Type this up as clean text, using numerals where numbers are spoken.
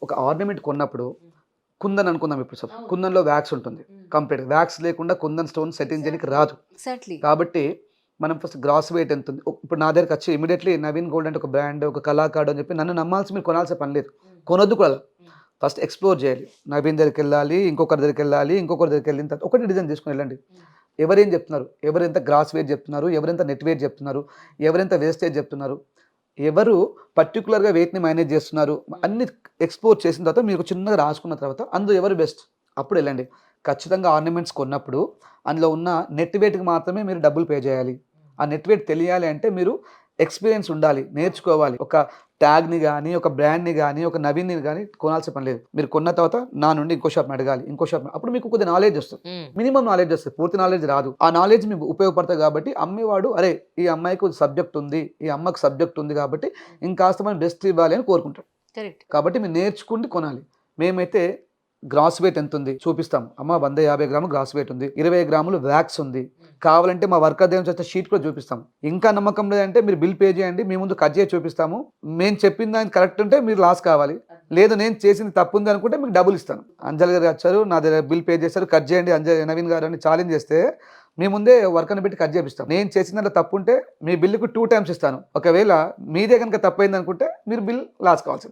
ఒక ఆర్నమెంట్ కొన్నప్పుడు కుందన్ అనుకుందాం ఇప్పుడు అవును. కుందన్‌లో వ్యాక్స్ ఉంటుంది. కంప్లీట్ వ్యాక్స్ లేకుండా కుందన్ స్టోన్ సెట్టింగ్ చేయనికి రాదు. ఎగ్జాక్ట్‌లీ. కాబట్టి మనం ఫస్ట్ గ్రాస్ వెయిట్ ఎంతుంది? ఇప్పుడు నా దగ్గరకొచ్చి ఇమ్మీడియేట్‌లీ నవీన్ గోల్డ్ అంటే ఒక బ్రాండ్, ఒక కళాకారుడు అని చెప్పి నన్ను నమ్మాల్సి మీరు కొనాల్సిన పని లేదు. కొనొద్దు కూడా. ఫస్ట్ ఎక్స్‌ప్లోర్ చేయాలి. నవీన్ దగ్గరికెళ్ళాలి, ఇంకొకరి దగ్గరికెళ్ళాలి, ఇంకొకరి దగ్గరికెళ్ళిన తర్వాత ఒకటే డిజైన్ తీసుకొని వెళ్ళండి. ఎవరేం చెప్తున్నారు? ఎవరెంత గ్రాస్ వెయిట్ చెప్తున్నారు? ఎవరెంత నెట్ వెయిట్ చెప్తున్నారు? ఎవరెంత వేస్టేజ్ చెప్తున్నారు? ఎవరు పర్టిక్యులర్‌గా వెయిట్‌ని మేనేజ్ చేస్తున్నారు? అన్నీ ఎక్స్‌ప్లోర్ చేసిన తర్వాత మీరు చిన్నగా రాసుకున్న తర్వాత అందులో ఎవరు బెస్ట్ అప్పుడెళ్ళండి. ఖచ్చితంగా ఆర్నమెంట్స్ కొన్నప్పుడు అందులో ఉన్న నెట్ వెయిట్‌కి మాత్రమే మీరు డబ్బులు పే చేయాలి. ఆ నెట్ వెయిట్ తెలియాలి అంటే మీరు ఎక్స్‌పీరియన్స్ ఉండాలి. నేర్చుకోవాలి. ఒక ట్యాగ్‌ని గాని, ఒక బ్రాండ్‌ని గాని, ఒక నవీన్‌ని గాని కొనాల్సిన పని లేదు. మీరు కొన్న తర్వాత నా నుండి ఇంకో షాప్‌ని అడగాలి. ఇంకో షాప్ అప్పుడు మీకు కొద్దిగా నాలెడ్జ్ వస్తది. హ్మ్. మినిమమ్ నాలెడ్జ్ వస్తది. పూర్తి నాలెడ్జ్ రాదు. ఆ నాలెడ్జ్ మీకు ఉపయోగపడతది కాబట్టి అమ్మేవాడు అరే! ఈ అమ్మాయికి సబ్జెక్ట్ ఉంది. ఈ అమ్మకి సబ్జెక్ట్ ఉంది కాబట్టి ఇంకాస్త మనం బెస్ట్ ఇవ్వాలి అని కోరుకుంటాడు. కరెక్ట్. కాబట్టి మీరు నేర్చుకుండి కొనాలి. మేమైతే గ్రాస్ వెయిట్ ఎంతుంది చూపిస్తాం. అమ్మ 150 గ్రాములు గ్రాస్ వెయిట్ ఉంది. 20 గ్రాములు వ్యాక్స్ ఉంది. కావాలంటే మా వర్కర్ దగ్గర నుంచి వచ్చే షీట్ కూడా చూపిస్తాం. ఇంకా నమ్మకం లేదంటే మీరు బిల్ పే చేయండి. మీ ముందు కట్ చేసి చూపిస్తాము. మేము చెప్పిన దానికి కరెక్ట్ ఉంటే మీరు లాస్ కావాలి. లేదు నేను చేసింది తప్పుంది అనుకుంటే మీకు డబ్బులు ఇస్తాను. అంజలి గారు వచ్చారు. నా దగ్గర బిల్ పే చేశారు. కట్ చేయండి నవీన్ గారు అని ఛాలెంజ్ చేస్తే మీ ముందే వర్కర్‌ని పెట్టి కట్ చేపిస్తాం. నేను చేసిన దాంట్లో తప్పుంటే మీ బిల్‌కి 2 టైమ్స్ ఇస్తాను. ఒకవేళ మీదే గనుక తప్పయిందనుకుంటే మీరు బిల్ లాస్ కావాల్సిందే.